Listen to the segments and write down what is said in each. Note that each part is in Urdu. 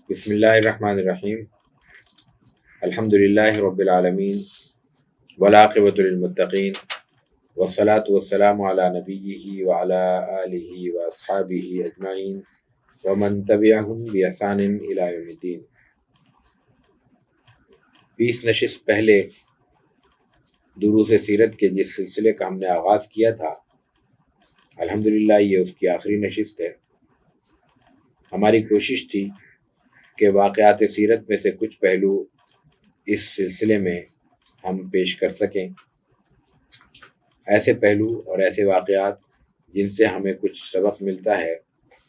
بسم اللہ الرحمن الرحیم الحمدللہ رب العالمین والعاقبۃ للمتقین والصلاة والسلام علی نبیہ وعلی آلہ واصحابہ اجمعین ومن تبعہم بإحسان الی یوم الدین۔ 20 نشست پہلے دروس سیرت کے جس سلسلے کا ہم نے آغاز کیا تھا، الحمدللہ یہ اس کی آخری نشست ہے۔ ہماری کوشش تھی کہ واقعات سیرت میں سے کچھ پہلو اس سلسلے میں ہم پیش کر سکیں، ایسے پہلو اور ایسے واقعات جن سے ہمیں کچھ سبق ملتا ہے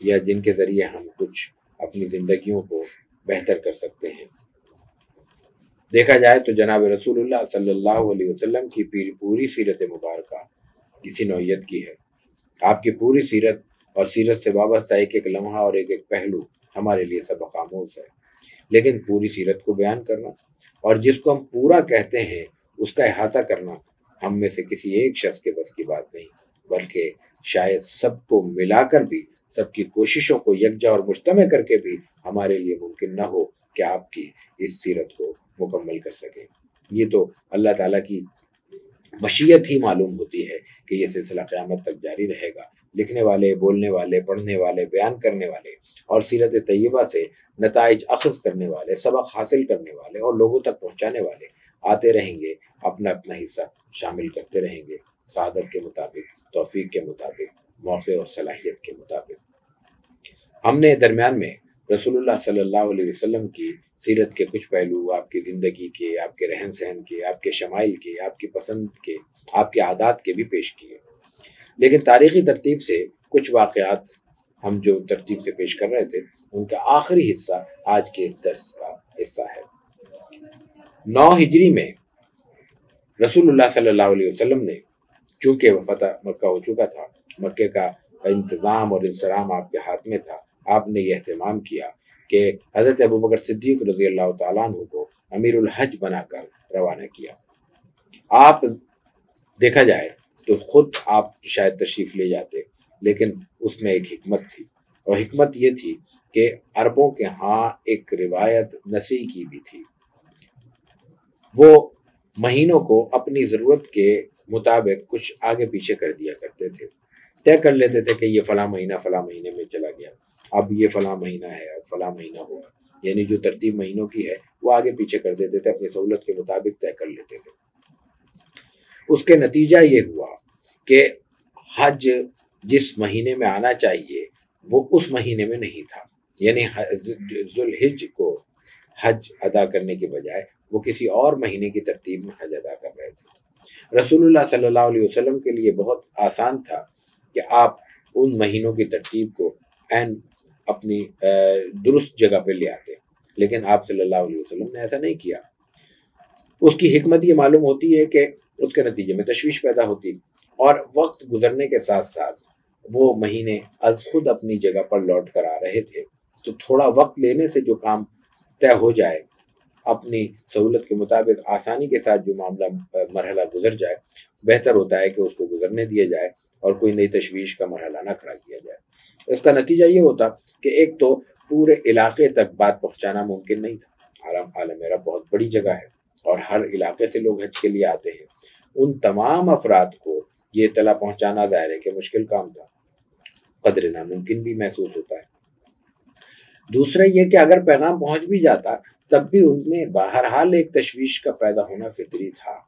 یا جن کے ذریعے ہم کچھ اپنی زندگیوں کو بہتر کر سکتے ہیں۔ دیکھا جائے تو جناب رسول اللہ صلی اللہ علیہ وسلم کی پوری سیرت مبارکہ کسی نوعیت کی ہے۔ آپ کی پوری سیرت اور سیرت سے وابستہ ایک ایک لمحہ اور ایک ایک پہلو ہمارے لیے سبق آموز ہے، لیکن پوری سیرت کو بیان کرنا اور جس کو ہم پورا کہتے ہیں اس کا احاطہ کرنا ہم میں سے کسی ایک شخص کے بس کی بات نہیں، بلکہ شاید سب کو ملا کر بھی، سب کی کوششوں کو یکجا اور مجتمع کر کے بھی ہمارے لیے ممکن نہ ہو کہ آپ کی اس سیرت کو مکمل کر سکیں۔ یہ تو اللہ تعالیٰ کی مشیت ہی معلوم ہوتی ہے کہ یہ سلسلہ قیامت تک جاری رہے گا۔ لکھنے والے، بولنے والے، پڑھنے والے، بیان کرنے والے اور سیرت طیبہ سے نتائج اخذ کرنے والے، سبق حاصل کرنے والے اور لوگوں تک پہنچانے والے آتے رہیں گے، اپنا اپنا حصہ شامل کرتے رہیں گے، سعادت کے مطابق، توفیق کے مطابق، موقع اور صلاحیت کے مطابق۔ ہم نے درمیان میں رسول اللہ صلی اللہ علیہ وسلم کی سیرت کے کچھ پہلو، آپ کی زندگی کے، آپ کے رہن سہن کے، آپ کے شمائل کے، آپ کی پسند کے، آپ کے عادات کے بھی پیش کیے، لیکن تاریخی ترتیب سے کچھ واقعات ہم جو ترتیب سے پیش کر رہے تھے ان کا آخری حصہ آج کے اس درس کا حصہ ہے۔ 9 ہجری میں رسول اللہ صلی اللہ علیہ وسلم نے، چونکہ وہ فتح مکہ ہو چکا تھا، مکے کا انتظام اور انصرام آپ کے ہاتھ میں تھا، آپ نے یہ اہتمام کیا کہ حضرت ابوبکر صدیق رضی اللہ تعالیٰ عنہ کو امیر الحج بنا کر روانہ کیا۔ آپ دیکھا جائے تو خود آپ شاید تشریف لے جاتے، لیکن اس میں ایک حکمت تھی، اور حکمت یہ تھی کہ عربوں کے ہاں ایک روایت نسی کی بھی تھی۔ وہ مہینوں کو اپنی ضرورت کے مطابق کچھ آگے پیچھے کر دیا کرتے تھے، طے کر لیتے تھے کہ یہ فلاں مہینہ فلاں مہینے میں چلا گیا، اب یہ فلاں مہینہ ہے، اب فلاں مہینہ ہوگا، یعنی جو ترتیب مہینوں کی ہے وہ آگے پیچھے کر دیتے تھے، اپنی سہولت کے مطابق طے کر لیتے تھے۔ اس کے نتیجہ یہ ہوا کہ حج جس مہینے میں آنا چاہیے وہ اس مہینے میں نہیں تھا، یعنی ذوالحج کو حج ادا کرنے کے بجائے وہ کسی اور مہینے کی ترتیب میں حج ادا کر رہے تھے۔ رسول اللہ صلی اللہ علیہ وسلم کے لیے بہت آسان تھا کہ آپ ان مہینوں کی ترتیب کو عین اپنی درست جگہ پہ لے آتے، لیکن آپ صلی اللہ علیہ وسلم نے ایسا نہیں کیا۔ اس کی حکمت یہ معلوم ہوتی ہے کہ اس کے نتیجے میں تشویش پیدا ہوتی، اور وقت گزرنے کے ساتھ ساتھ وہ مہینے از خود اپنی جگہ پر لوٹ کر آ رہے تھے، تو تھوڑا وقت لینے سے جو کام طے ہو جائے، اپنی سہولت کے مطابق آسانی کے ساتھ جو معاملہ مرحلہ گزر جائے، بہتر ہوتا ہے کہ اس کو گزرنے دیا جائے اور کوئی نئی تشویش کا مرحلہ نہ کھڑا کیا جائے۔ اس کا نتیجہ یہ ہوتا کہ ایک تو پورے علاقے تک بات پہنچانا ممکن نہیں تھا۔ عالم عرب بہت بڑی جگہ ہے اور ہر علاقے سے لوگ حج کے لیے آتے ہیں، ان تمام افراد کو یہ اطلاع پہنچانا ظاہر ہے کہ مشکل کام تھا، قدر ناممکن بھی محسوس ہوتا ہے۔ دوسرا یہ کہ اگر پیغام پہنچ بھی جاتا تب بھی ان میں بہرحال ایک تشویش کا پیدا ہونا فطری تھا۔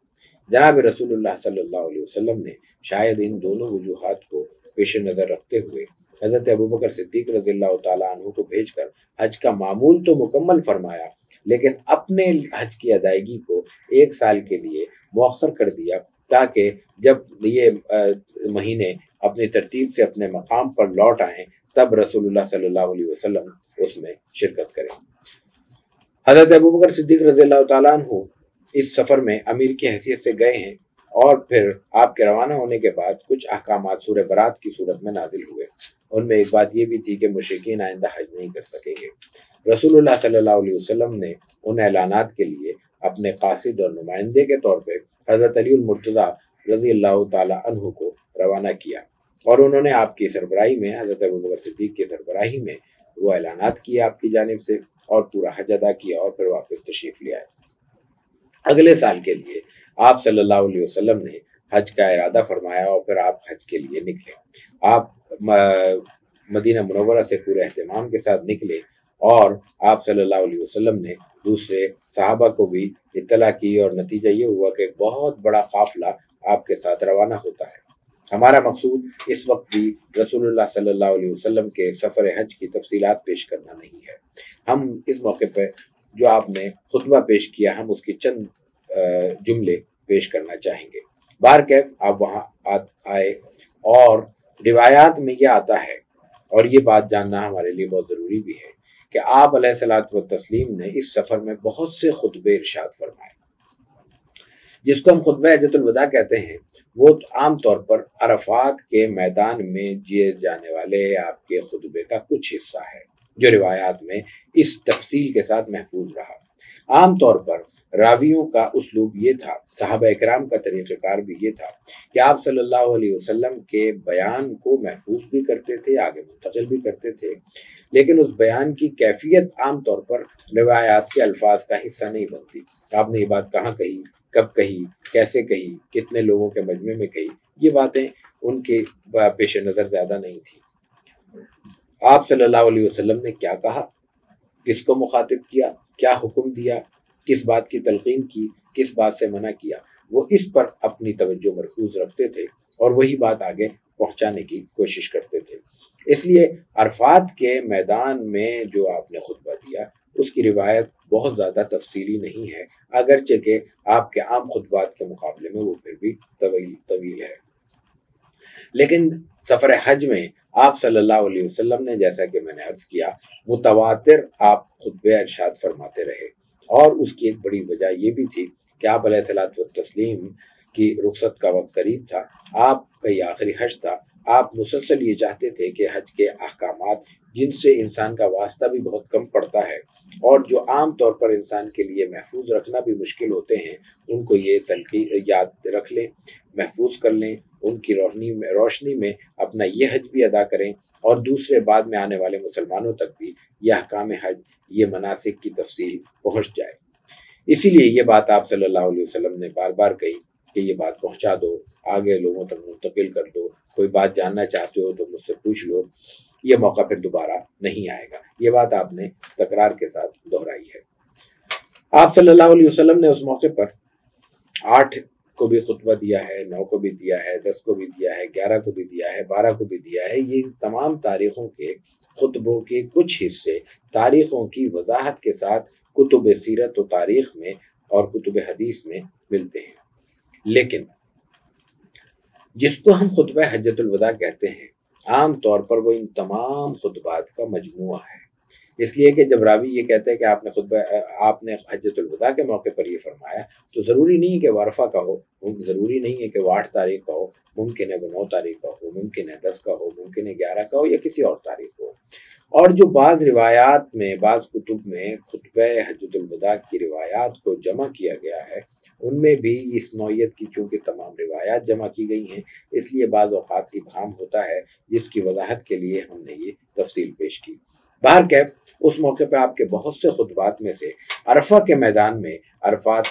جناب رسول اللہ صلی اللہ علیہ وسلم نے شاید ان دونوں وجوہات کو پیش نظر رکھتے ہوئے حضرت ابوبکر صدیق رضی اللہ تعالیٰ عنہ کو بھیج کر حج کا معمول تو مکمل فرمایا، لیکن اپنے حج کی ادائیگی کو 1 سال کے لیے مؤخر کر دیا، تاکہ جب یہ مہینے اپنی ترتیب سے اپنے مقام پر لوٹ آئیں تب رسول اللہ صلی اللہ علیہ وسلم اس میں شرکت کریں۔ حضرت ابوبکر صدیق رضی اللہ تعالیٰ عنہ اس سفر میں امیر کی حیثیت سے گئے ہیں، اور پھر آپ کے روانہ ہونے کے بعد کچھ احکامات سورہ برات کی صورت میں نازل ہوئے۔ ان میں ایک بات یہ بھی تھی کہ مشرکین آئندہ حج نہیں کر سکیں گے۔ رسول اللہ صلی اللہ علیہ وسلم نے ان اعلانات کے لیے اپنے قاصد اور نمائندے کے طور پہ حضرت علی المرتضیٰ رضی اللہ تعالیٰ عنہ کو روانہ کیا، اور انہوں نے آپ کی سربراہی میں، حضرت ابوبکر صدیق کی سربراہی میں وہ اعلانات کیے آپ کی جانب سے، اور پورا حج ادا کیا اور پھر واپس تشریف لے آئے۔ اگلے سال کے لیے آپ صلی اللہ علیہ وسلم نے حج کا ارادہ فرمایا اور پھر آپ حج کے لیے نکلے۔ آپ مدینہ منورہ سے پورے اہتمام کے ساتھ نکلے اور آپ صلی اللہ علیہ وسلم نے دوسرے صحابہ کو بھی اطلاع کی اور نتیجہ یہ ہوا کہ ایک بہت بڑا قافلہ آپ کے ساتھ روانہ ہوتا ہے۔ ہمارا مقصود اس وقت بھی رسول اللہ صلی اللہ علیہ وسلم کے سفر حج کی تفصیلات پیش کرنا نہیں ہے۔ ہم اس موقع پہ جو آپ نے خطبہ پیش کیا، ہم اس کی چند جملے پیش کرنا چاہیں گے۔ بہرکیف آپ وہاں آئے اور روایات میں یہ آتا ہے، اور یہ بات جاننا ہمارے لیے بہت ضروری بھی ہے، کہ آپ علیہ الصلوۃ والتسلیم نے اس سفر میں بہت سے خطبے ارشاد فرمائے۔ جس کو ہم خطبہ حجۃ الوداع کہتے ہیں، وہ عام طور پر عرفات کے میدان میں دیے جانے والے آپ کے خطبے کا کچھ حصہ ہے، جو روایات میں اس تفصیل کے ساتھ محفوظ رہا۔ عام طور پر راویوں کا اسلوب یہ تھا، صحابہ اکرام کا طریقہ کار بھی یہ تھا کہ آپ صلی اللہ علیہ وسلم کے بیان کو محفوظ بھی کرتے تھے، آگے منتقل بھی کرتے تھے، لیکن اس بیان کی کیفیت عام طور پر روایات کے الفاظ کا حصہ نہیں بنتی۔ آپ نے یہ بات کہاں کہی، کب کہی، کیسے کہی، کتنے لوگوں کے مجمع میں کہی، یہ باتیں ان کے پیش نظر زیادہ نہیں تھی۔ آپ صلی اللہ علیہ وسلم نے کیا کہا، کس کو مخاطب کیا، کیا حکم دیا، کس بات کی تلقین کی، کس بات سے منع کیا، وہ اس پر اپنی توجہ مرکوز رکھتے تھے اور وہی بات آگے پہنچانے کی کوشش کرتے تھے۔ اس لیے عرفات کے میدان میں جو آپ نے خطبہ دیا، اس کی روایت بہت زیادہ تفصیلی نہیں ہے، اگرچہ کہ آپ کے عام خطبات کے مقابلے میں وہ پھر بھی طویل ہے۔ لیکن سفر حج میں آپ صلی اللہ علیہ وسلم نے، جیسا کہ میں نے عرض کیا، متواتر آپ خطبے ارشاد فرماتے رہے، اور اس کی ایک بڑی وجہ یہ بھی تھی کہ آپ علیہ الصلوۃ والتسلیم کی رخصت کا وقت قریب تھا، آپ کا یہ آخری حج تھا۔ آپ مسلسل یہ چاہتے تھے کہ حج کے احکامات، جن سے انسان کا واسطہ بھی بہت کم پڑتا ہے اور جو عام طور پر انسان کے لیے محفوظ رکھنا بھی مشکل ہوتے ہیں، ان کو یہ یاد رکھ لیں، محفوظ کر لیں، ان کی روشنی میں اپنا یہ حج بھی ادا کریں، اور دوسرے بعد میں آنے والے مسلمانوں تک بھی یہ احکام حج، یہ مناسک کی تفصیل پہنچ جائے۔ اسی لیے یہ بات آپ صلی اللہ علیہ وسلم نے بار بار کہی کہ یہ بات پہنچا دو، آگے لوگوں تک منتقل کر دو، کوئی بات جاننا چاہتے ہو تو مجھ سے پوچھ لو، یہ موقع پھر دوبارہ نہیں آئے گا۔ یہ بات آپ نے تکرار کے ساتھ دہرائی ہے۔ آپ صلی اللہ علیہ وسلم نے اس موقع پر 8 کو بھی خطبہ دیا ہے، 9 کو بھی دیا ہے، 10 کو بھی دیا ہے، 11 کو بھی دیا ہے، 12 کو بھی دیا ہے۔ یہ تمام تاریخوں کے خطبوں کے کچھ حصے تاریخوں کی وضاحت کے ساتھ کتب سیرت و تاریخ میں اور کتب حدیث میں ملتے ہیں، لیکن جس کو ہم خطبہ حجۃ الوداع کہتے ہیں، عام طور پر وہ ان تمام خطبات کا مجموعہ ہے۔ اس لیے کہ جب راوی یہ کہتے ہیں کہ آپ نے حجۃ الوداع کے موقع پر یہ فرمایا، تو ضروری نہیں ہے کہ وہ عرفہ کا ہو، ضروری نہیں ہے کہ وہ 8 تاریخ کا ہو، ممکن ہے وہ 9 تاریخ کا ہو، ممکن ہے 10 کا ہو، ممکن ہے 11 کا ہو، یا کسی اور تاریخ ہو۔ اور جو بعض روایات میں، بعض کتب میں خطبہ حجۃ الوداع کی روایات کو جمع کیا گیا ہے، ان میں بھی اس نوعیت کی چونکہ تمام روایات جمع کی گئی ہیں، اس لیے بعض اوقات ابہام ہوتا ہے، جس کی وضاحت کے لیے ہم نے یہ تفصیل پیش کی۔ بہرکیف اس موقع پہ آپ کے بہت سے خطبات میں سے عرفہ کے میدان میں،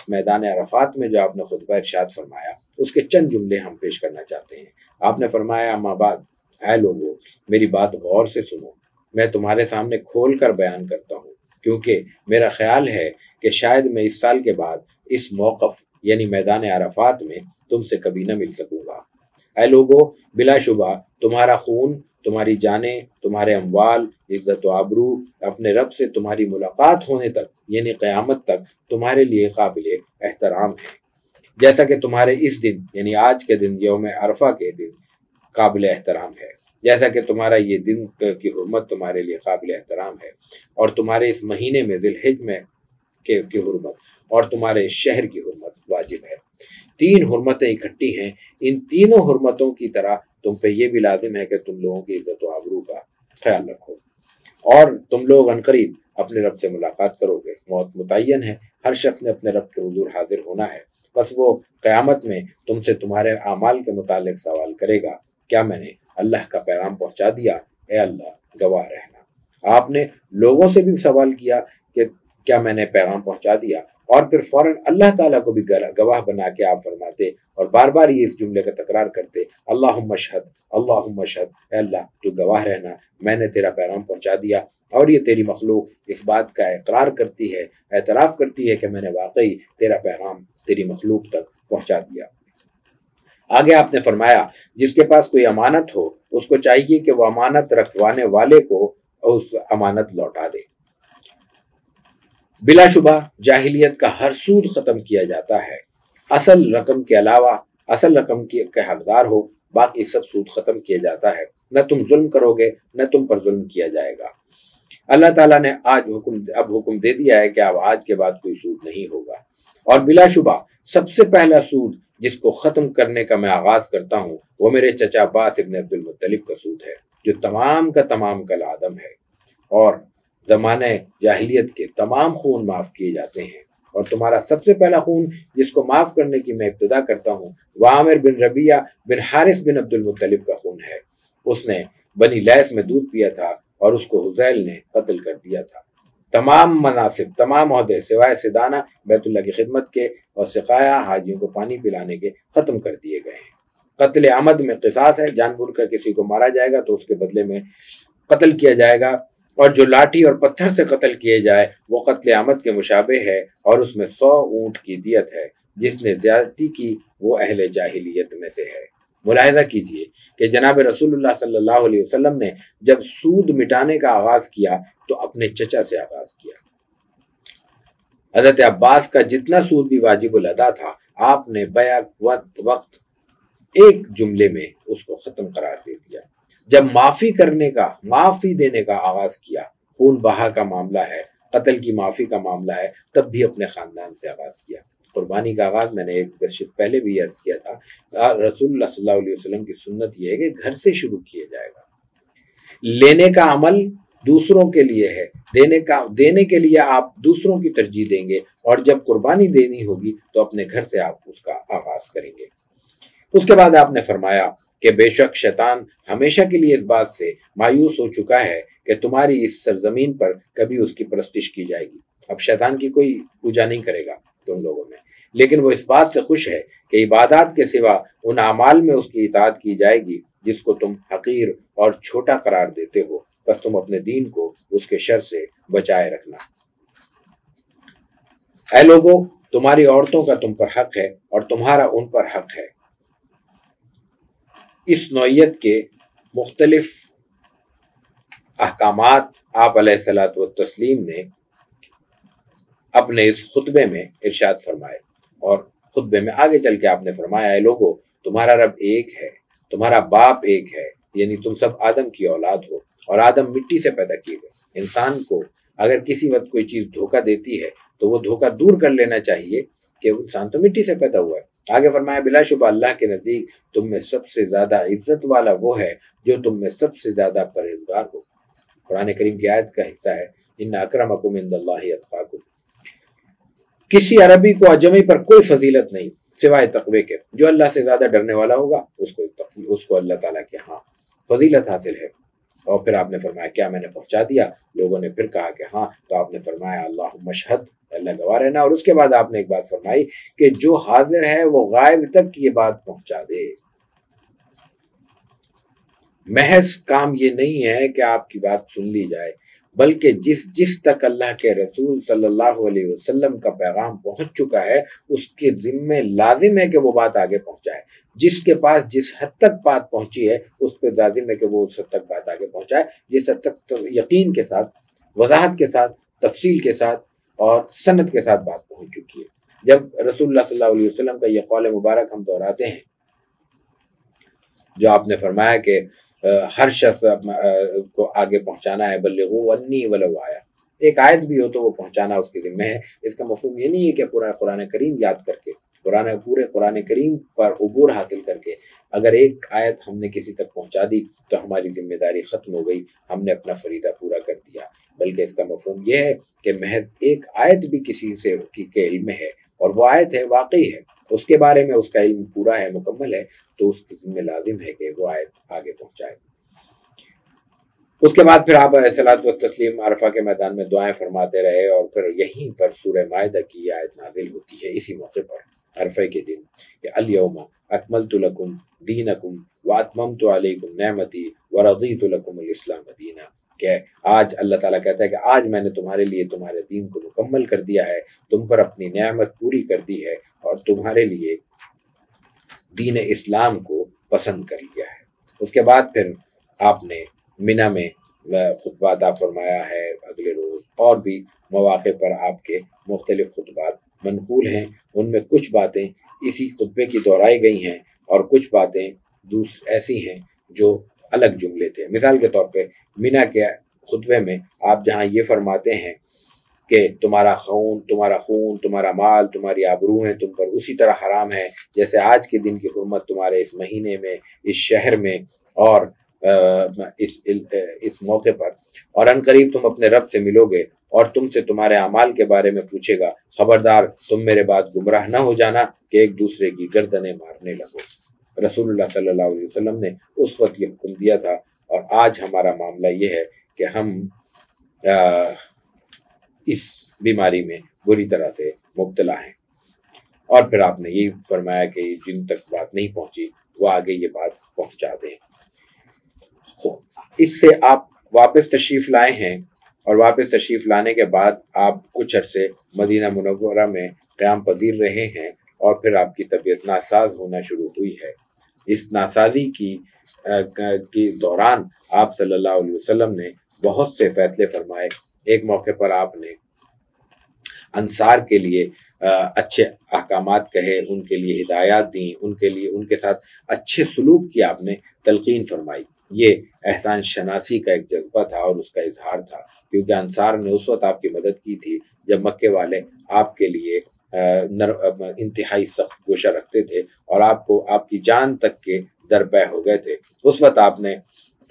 میدان عرفات میں جو آپ نے خطبہ ارشاد فرمایا، اس کے چند جملے ہم پیش کرنا چاہتے ہیں۔ آپ نے فرمایا، اما بعد، اے لوگو، میری بات غور سے سنو، میں تمہارے سامنے کھول کر بیان کرتا ہوں، کیونکہ میرا خیال ہے کہ شاید میں اس سال کے بعد اس موقف یعنی میدان عرفات میں تم سے کبھی نہ مل سکوں گا۔ اے لوگو، بلا شبہ تمہارا خون، تمہاری جانیں، تمہارے اموال، عزت و آبرو اپنے رب سے تمہاری ملاقات ہونے تک یعنی قیامت تک تمہارے لیے قابل احترام ہے، جیسا کہ تمہارے اس دن یعنی آج کے دن، یوم عرفہ کے دن قابل احترام ہے، جیسا کہ تمہارا یہ دن کی حرمت تمہارے لیے قابل احترام ہے، اور تمہارے اس مہینے میں ذی الحجہ میں کی حرمت اور تمہارے شہر کی حرمت واجب ہے۔ 3 حرمتیں اکٹھی ہیں، ان تینوں حرمتوں کی طرح تم پہ یہ بھی لازم ہے کہ تم لوگوں کی عزت و آبرو کا خیال رکھو، اور تم لوگ عنقریب اپنے رب سے ملاقات کرو گے۔ موت متعین ہے، ہر شخص نے اپنے رب کے حضور حاضر ہونا ہے، بس وہ قیامت میں تم سے تمہارے اعمال کے متعلق سوال کرے گا، کیا میں نے اللہ کا پیغام پہنچا دیا؟ اے اللہ، گواہ رہنا۔ آپ نے لوگوں سے بھی سوال کیا کہ کیا میں نے پیغام پہنچا دیا؟ اور پھر فوراً اللہ تعالیٰ کو بھی گواہ بنا کے آپ فرماتے اور بار بار یہ اس جملے کا تکرار کرتے، اللہم اشہد، اللہم اشہد، اے اللہ تو گواہ رہنا، میں نے تیرا پیغام پہنچا دیا اور یہ تیری مخلوق اس بات کا اقرار کرتی ہے، اعتراف کرتی ہے کہ میں نے واقعی تیرا پیغام تیری مخلوق تک پہنچا دیا۔ آگے آپ نے فرمایا جس کے پاس کوئی امانت ہو اس کو چاہیے کہ وہ امانت رکھوانے والے کو اس امانت لوٹا دے۔ بلا شبہ جاہلیت کا ہر سود ختم کیا جاتا ہے، اصل رقم کے علاوہ اصل رقم کے حقدار ہو باقی سب سود ختم کیا جاتا ہے، نہ تم ظلم کرو گے نہ تم پر ظلم کیا جائے گا۔ اللہ تعالیٰ نے اب حکم دے دیا ہے کہ اب آج کے بعد کوئی سود نہیں ہوگا، اور بلا شبہ سب سے پہلا سود جس کو ختم کرنے کا میں آغاز کرتا ہوں وہ میرے چچا عباس ابن عبد المطلب کا سود ہے، جو تمام کا تمام کالعدم ہے، اور زمانہ جاہلیت کے تمام خون معاف کیے جاتے ہیں۔ اور تمہارا سب سے پہلا خون جس کو معاف کرنے کی میں ابتدا کرتا ہوں وہ عامر بن ربیعہ بن حارث بن عبد المطلب کا خون ہے۔ اس نے بنی لیث میں دودھ پیا تھا اور اس کو حذیل نے قتل کر دیا تھا۔ تمام مناصب، تمام عہدے سوائے سدانہ بیت اللہ کی خدمت کے اور سقایا حاجیوں کو پانی پلانے کے ختم کر دیے گئے ہیں۔ قتل عمد میں قصاص ہے، جان بوجھ کر کسی کو مارا جائے گا تو اس کے بدلے میں قتل کیا جائے گا، اور جو لاٹھی اور پتھر سے قتل کیے جائے وہ قتل عمد کے مشابہ ہے، اور اس میں 100 اونٹ کی دیت ہے۔ جس نے زیادتی کی وہ اہل جاہلیت میں سے ہے۔ ملاحظہ کیجئے کہ جناب رسول اللہ صلی اللہ علیہ وسلم نے جب سود مٹانے کا آغاز کیا تو اپنے چچا سے آغاز کیا۔ حضرت عباس کا جتنا سود بھی واجب الادا تھا آپ نے بیک وقت ایک جملے میں اس کو ختم قرار دے دیا۔ جب معافی دینے کا آغاز کیا، خون بہا کا معاملہ ہے، قتل کی معافی کا معاملہ ہے، تب بھی اپنے خاندان سے آغاز کیا۔ قربانی کا آغاز میں نے ایک درشت پہلے بھی عرض کیا تھا، رسول اللہ صلی اللہ علیہ وسلم کی سنت یہ ہے کہ گھر سے شروع کیا جائے گا۔ لینے کا عمل دوسروں کے لیے ہے، دینے کے لیے آپ دوسروں کی ترجیح دیں گے، اور جب قربانی دینی ہوگی تو اپنے گھر سے آپ اس کا آغاز کریں گے۔ اس کے بعد آپ نے فرمایا کہ بے شک شیطان ہمیشہ کے لیے اس بات سے مایوس ہو چکا ہے کہ تمہاری اس سرزمین پر کبھی اس کی پرستش کی جائے گی۔ اب شیطان کی کوئی پوجا نہیں کرے گا تم لوگوں میں، لیکن وہ اس بات سے خوش ہے کہ عبادات کے سوا ان اعمال میں اس کی اطاعت کی جائے گی جس کو تم حقیر اور چھوٹا قرار دیتے ہو، بس تم اپنے دین کو اس کے شر سے بچائے رکھنا۔ اے لوگو، تمہاری عورتوں کا تم پر حق ہے اور تمہارا ان پر حق ہے۔ اس نوعیت کے مختلف احکامات آپ علیہ الصلوۃ والتسلیم نے اپنے اس خطبے میں ارشاد فرمائے، اور خطبے میں آگے چل کے آپ نے فرمایا، اے لوگو، تمہارا رب ایک ہے، تمہارا باپ ایک ہے، یعنی تم سب آدم کی اولاد ہو، اور آدم مٹی سے پیدا کیے گئے۔ انسان کو اگر کسی وقت کوئی چیز دھوکہ دیتی ہے تو وہ دھوکہ دور کر لینا چاہیے کہ انسان تو مٹی سے پیدا ہوا ہے۔ آگے فرمایا، بلا شبہ اللہ کے نزدیک تم میں سب سے زیادہ عزت والا وہ ہے جو تم میں سب سے زیادہ پرہیزگار ہو۔ قرآن کریم کی آیت کا حصہ ہے، ان اکرمکم عند اللہ اتقاکم۔ کسی عربی کو اجمی پر کوئی فضیلت نہیں سوائے تقوی کے، جو اللہ سے زیادہ ڈرنے والا ہوگا اس کو اللہ تعالیٰ کے ہاں فضیلت حاصل ہے۔ اور پھر آپ نے فرمایا، کیا میں نے پہنچا دیا؟ لوگوں نے پھر کہا کہ ہاں، تو آپ نے فرمایا اللہم اشہد، اللہ گواہ رہنا، اور اس کے بعد آپ نے ایک بات فرمائی کہ جو حاضر ہے وہ غائب تک یہ بات پہنچا دے۔ محض کام یہ نہیں ہے کہ آپ کی بات سن لی جائے، بلکہ جس تک اللہ کے رسول صلی اللہ علیہ وسلم کا پیغام پہنچ چکا ہے اس کے ذمے لازم ہے کہ وہ بات آگے پہنچائے۔ جس کے پاس جس حد تک بات پہنچی ہے اس پہ لازم ہے کہ وہ اس حد تک بات آگے پہنچائے، جس حد تک یقین کے ساتھ، وضاحت کے ساتھ، تفصیل کے ساتھ اور سند کے ساتھ بات پہنچ چکی ہے۔ جب رسول اللہ صلی اللہ علیہ وسلم کا یہ قول مبارک ہم دہراتے ہیں جو آپ نے فرمایا کہ ہر شخص کو آگے پہنچانا ہے، بلغوا انی ولو آیا، ایک آیت بھی ہو تو وہ پہنچانا اس کے ذمہ ہے۔ اس کا مفہوم یہ نہیں ہے کہ پورا قرآن کریم یاد کر کے، پورے قرآن کریم پر عبور حاصل کر کے اگر ایک آیت ہم نے کسی تک پہنچا دی تو ہماری ذمہ داری ختم ہو گئی، ہم نے اپنا فریضہ پورا کر دیا، بلکہ اس کا مفہوم یہ ہے کہ محض ایک آیت بھی کسی سے کے علم میں ہے اور وہ آیت ہے واقعی ہے، اس کے بارے میں اس کا علم پورا ہے، مکمل ہے، تو اس کے ذمہ لازم ہے کہ وہ آیت آگے پہنچائے۔ اس کے بعد پھر آپ علیہ الصلوۃ والتسلیم عرفہ کے میدان میں دعائیں فرماتے رہے، اور پھر یہیں پر سورہ مائدہ کی یہ آیت نازل ہوتی ہے اسی موقع پر عرفہ کے دن کہ الیوم اکملت لکم دینکم واتممت علیکم نعمتی ورضیت لکم الاسلام دینا، کہ آج اللہ تعالیٰ کہتا ہے کہ آج میں نے تمہارے لیے تمہارے دین کو مکمل کر دیا ہے، تم پر اپنی نعمت پوری کر دی ہے، اور تمہارے لیے دین اسلام کو پسند کر لیا ہے۔ اس کے بعد پھر آپ نے منی میں خطبہ عطا فرمایا ہے اگلے روز، اور بھی مواقع پر آپ کے مختلف خطبات منقول ہیں، ان میں کچھ باتیں اسی خطبے کی دہرائی گئی ہیں اور کچھ باتیں ایسی ہیں جو الگ جملے تھے۔ مثال کے طور پہ منی کے خطبے میں آپ جہاں یہ فرماتے ہیں کہ تمہارا خون، تمہارا مال، تمہاری آبروہیں تم پر اسی طرح حرام ہے جیسے آج کے دن کی حرمت تمہارے اس مہینے میں، اس شہر میں، اور اس موقع پر، اور ان قریب تم اپنے رب سے ملو گے اور تم سے تمہارے اعمال کے بارے میں پوچھے گا، خبردار تم میرے بعد گمراہ نہ ہو جانا کہ ایک دوسرے کی گردنیں مارنے لگو۔ رسول اللہ صلی اللہ علیہ وسلم نے اس وقت یہ حکم دیا تھا، اور آج ہمارا معاملہ یہ ہے کہ ہم اس بیماری میں بری طرح سے مبتلا ہیں۔ اور پھر آپ نے یہ فرمایا کہ جن تک بات نہیں پہنچی وہ آگے یہ بات پہنچا دیں۔ اس سے آپ واپس تشریف لائے ہیں، اور واپس تشریف لانے کے بعد آپ کچھ عرصے مدینہ منورہ میں قیام پذیر رہے ہیں، اور پھر آپ کی طبیعت ناساز ہونا شروع ہوئی ہے۔ اس ناسازی کی دوران آپ صلی اللہ علیہ وسلم نے بہت سے فیصلے فرمائے۔ ایک موقع پر آپ نے انصار کے لیے اچھے احکامات کہے، ان کے لیے ہدایات دیں، ان کے ساتھ اچھے سلوک کی آپ نے تلقین فرمائی۔ یہ احسان شناسی کا ایک جذبہ تھا اور اس کا اظہار تھا، کیونکہ انصار نے اس وقت آپ کی مدد کی تھی جب مکے والے آپ کے لیے انتہائی سخت گوشہ رکھتے تھے اور آپ کی جان تک کے درپے ہو گئے تھے۔ اس وقت آپ نے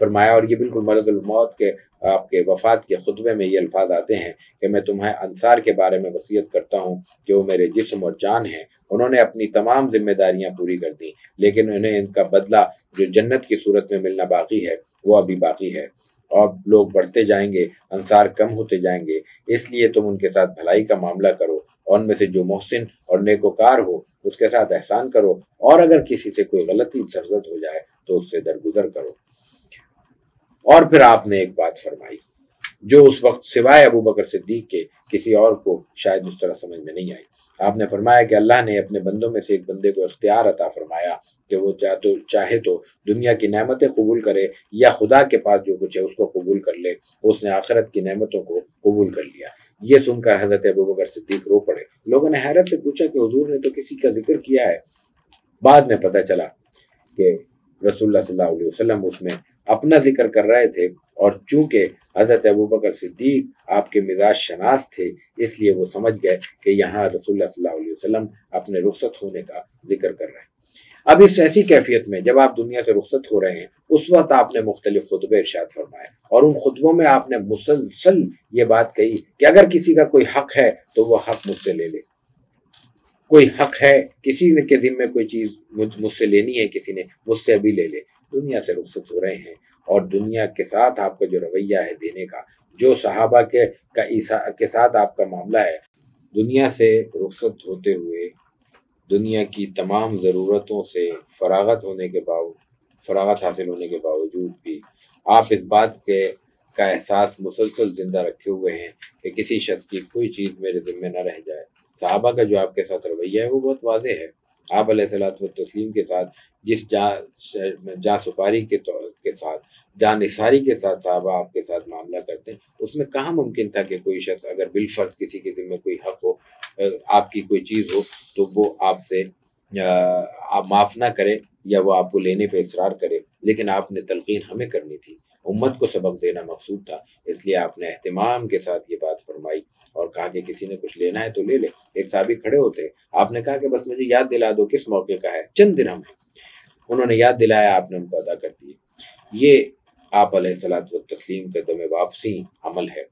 فرمایا، اور یہ بالکل مرض الموت کے آپ کے وفات کے خطبے میں یہ الفاظ آتے ہیں کہ میں تمہیں انصار کے بارے میں وصیت کرتا ہوں کہ وہ میرے جسم اور جان ہیں، انہوں نے اپنی تمام ذمہ داریاں پوری کر دیں، لیکن انہیں ان کا بدلہ جو جنت کی صورت میں ملنا باقی ہے وہ ابھی باقی ہے، اور لوگ بڑھتے جائیں گے، انصار کم ہوتے جائیں گے، اس لیے تم ان کے ساتھ بھلائی کا معاملہ کرو، اور ان میں سے جو محسن اور نیکوکار ہو اس کے ساتھ احسان کرو، اور اگر کسی سے کوئی غلطی سرزد ہو جائے تو اس سے درگزر کرو۔ اور پھر آپ نے ایک بات فرمائی جو اس وقت سوائے ابو بکر صدیق کے کسی اور کو شاید اس طرح سمجھ میں نہیں آئی۔ آپ نے فرمایا کہ اللہ نے اپنے بندوں میں سے ایک بندے کو اختیار عطا فرمایا کہ وہ چاہے تو دنیا کی نعمتیں قبول کرے یا خدا کے پاس جو کچھ ہے اس کو قبول کر لے، اس نے آخرت کی نعمتوں کو قبول کر لیا۔ یہ سن کر حضرت ابو بکر صدیق رو پڑے۔ لوگوں نے حیرت سے پوچھا کہ حضور نے تو کسی کا ذکر کیا ہے۔ بعد میں پتہ چلا کہ رسول اللہ صلی اللہ علیہ وسلم اس میں اپنا ذکر کر رہے تھے، اور چونکہ حضرت ابوبکر صدیق آپ کے مزاج شناس تھے اس لیے وہ سمجھ گئے کہ یہاں رسول اللہ صلی اللہ علیہ وسلم اپنے رخصت ہونے کا ذکر کر رہے ہیں۔ اب اس ایسی کیفیت میں جب آپ دنیا سے رخصت ہو رہے ہیں، اس وقت آپ نے مختلف خطبے ارشاد فرمائے، اور ان خطبوں میں آپ نے مسلسل یہ بات کہی کہ اگر کسی کا کوئی حق ہے تو وہ حق مجھ سے لے لے، کوئی حق ہے کسی نے کے ذمے کوئی چیز مجھ سے لینی ہے، کسی نے مجھ سے ابھی لے لے۔ دنیا سے رخصت ہو رہے ہیں، اور دنیا کے ساتھ آپ کا جو رویہ ہے دینے کا، جو صحابہ کے ساتھ آپ کا معاملہ ہے، دنیا سے رخصت ہوتے ہوئے دنیا کی تمام ضرورتوں سے فراغت حاصل ہونے کے باوجود بھی آپ اس بات کا احساس مسلسل زندہ رکھے ہوئے ہیں کہ کسی شخص کی کوئی چیز میرے ذمے نہ رہ جائے۔ صحابہ کا جو آپ کے ساتھ رویہ ہے وہ بہت واضح ہے۔ آپ علیہ الصلوۃ والتسلیم کے ساتھ جس جاں سپاری کے ساتھ، جاں نثاری کے ساتھ صحابہ آپ کے ساتھ معاملہ کرتے ہیں، اس میں کہاں ممکن تھا کہ کوئی شخص اگر بالفرض کسی کے ذمہ کوئی حق ہو، آپ کی کوئی چیز ہو، تو وہ آپ سے آپ معاف نہ کرے یا وہ آپ کو لینے پہ اصرار کرے۔ لیکن آپ نے تلقین ہمیں کرنی تھی، امت کو سبق دینا مقصود تھا، اس لیے آپ نے اہتمام کے ساتھ یہ بات فرمائی اور کہا کہ کسی نے کچھ لینا ہے تو لے لے۔ ایک صحابی کھڑے ہوتے، آپ نے کہا کہ بس مجھے یاد دلا دو کس موقع کا ہے، چند درہم ہے۔ انہوں نے یاد دلایا، آپ نے ان کو ادا کر دیے۔ یہ آپ علیہ الصلوۃ والتسلیم کے دم واپسی عمل ہے۔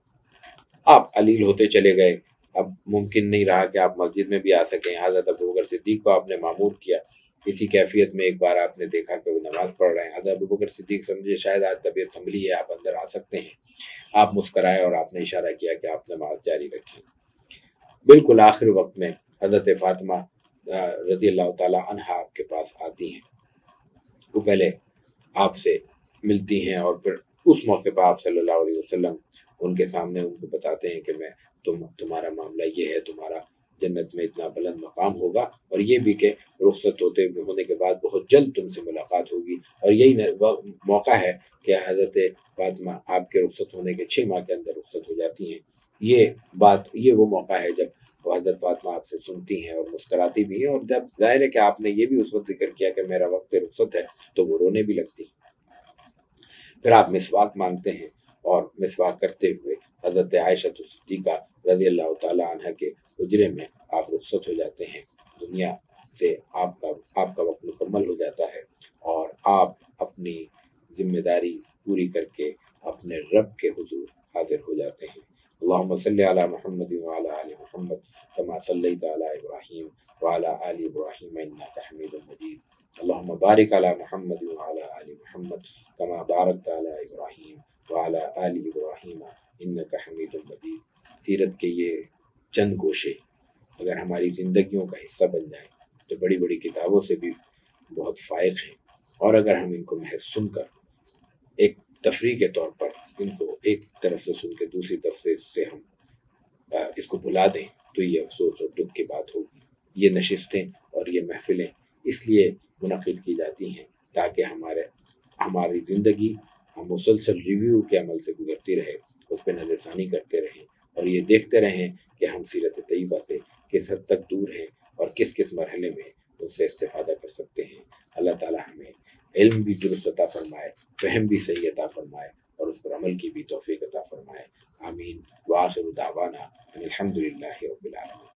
آپ علیل ہوتے چلے گئے، اب ممکن نہیں رہا کہ آپ مسجد میں بھی آ سکیں۔ حضرت ابوبکر صدیق کو آپ نے مامور کیا اسی کیفیت میں ایک بار آپ نے دیکھا کہ وہ نماز پڑھ رہے ہیں، حضرت ابوبکر صدیق سمجھے شاید آج طبیعت سنبھلی ہے، آپ اندر آ سکتے ہیں، آپ مسکرائے اور آپ نے اشارہ کیا کہ آپ نماز جاری رکھیں۔ بالکل آخر وقت میں حضرت فاطمہ رضی اللہ تعالیٰ عنہا آپ کے پاس آتی ہیں، وہ پہلے آپ سے ملتی ہیں اور پھر اس موقع پر آپ صلی اللہ علیہ وسلم ان کے سامنے ان کو بتاتے ہیں کہ میں تمہارا معاملہ یہ ہے، تمہارا جنت میں اتنا بلند مقام ہوگا، اور یہ بھی کہ رخصت ہونے کے بعد بہت جلد تم سے ملاقات ہوگی۔ اور یہی موقع ہے کہ حضرت فاطمہ آپ کے رخصت ہونے کے 6 ماہ کے اندر رخصت ہو جاتی ہیں۔ یہ وہ موقع ہے جب وہ حضرت فاطمہ آپ سے سنتی ہیں اور مسکراتی بھی ہیں، اور جب ظاہر ہے کہ آپ نے یہ بھی اس وقت ذکر کیا کہ میرا وقت رخصت ہے، تو وہ رونے بھی لگتی ہیں۔ پھر آپ مسواک مانگتے ہیں اور مسواک کرتے ہوئے حضرت عائشہ صدیقہ رضی اللہ تعالیٰ عنہ کے حجرے میں آپ رخصت ہو جاتے ہیں، دنیا سے آپ کا وقت مکمل ہو جاتا ہے، اور آپ اپنی ذمہ داری پوری کر کے اپنے رب کے حضور حاضر ہو جاتے ہیں۔ اللہم صلی علی محمد وعلی آل محمد کما صلیت علی ابراہیم وعلی آل ابراہیم انک حمید مجید۔ اللہم بارک علی محمد وعلی آل محمد کما بارکت علی ابراہیم وعلی آل ابراہیم انک حمید مجید۔ سیرت کے یہ چند گوشے اگر ہماری زندگیوں کا حصہ بن جائیں تو بڑی بڑی کتابوں سے بھی بہت فائق ہیں، اور اگر ہم ان کو محض سن کر ایک تفریح کے طور پر ان کو ایک طرف سے سن کے دوسری طرف سے ہم اس کو بھلا دیں تو یہ افسوس اور دکھ کی بات ہوگی۔ یہ نشستیں اور یہ محفلیں اس لیے منعقد کی جاتی ہیں تاکہ ہماری زندگی ہم مسلسل ریویو کے عمل سے گزرتی رہے، اس پہ نظر ثانی کرتے رہیں، اور یہ دیکھتے رہیں کہ ہم سیرت طیبہ سے کس حد تک دور ہیں اور کس کس مرحلے میں اس سے استفادہ کر سکتے ہیں۔ اللہ تعالی ہمیں علم بھی درست عطا فرمائے، فہم بھی صحیح عطا فرمائے، اور اس پر عمل کی بھی توفیق عطا فرمائے۔ آمین۔ وآخر دعوانا ان الحمد للہ رب العالمین۔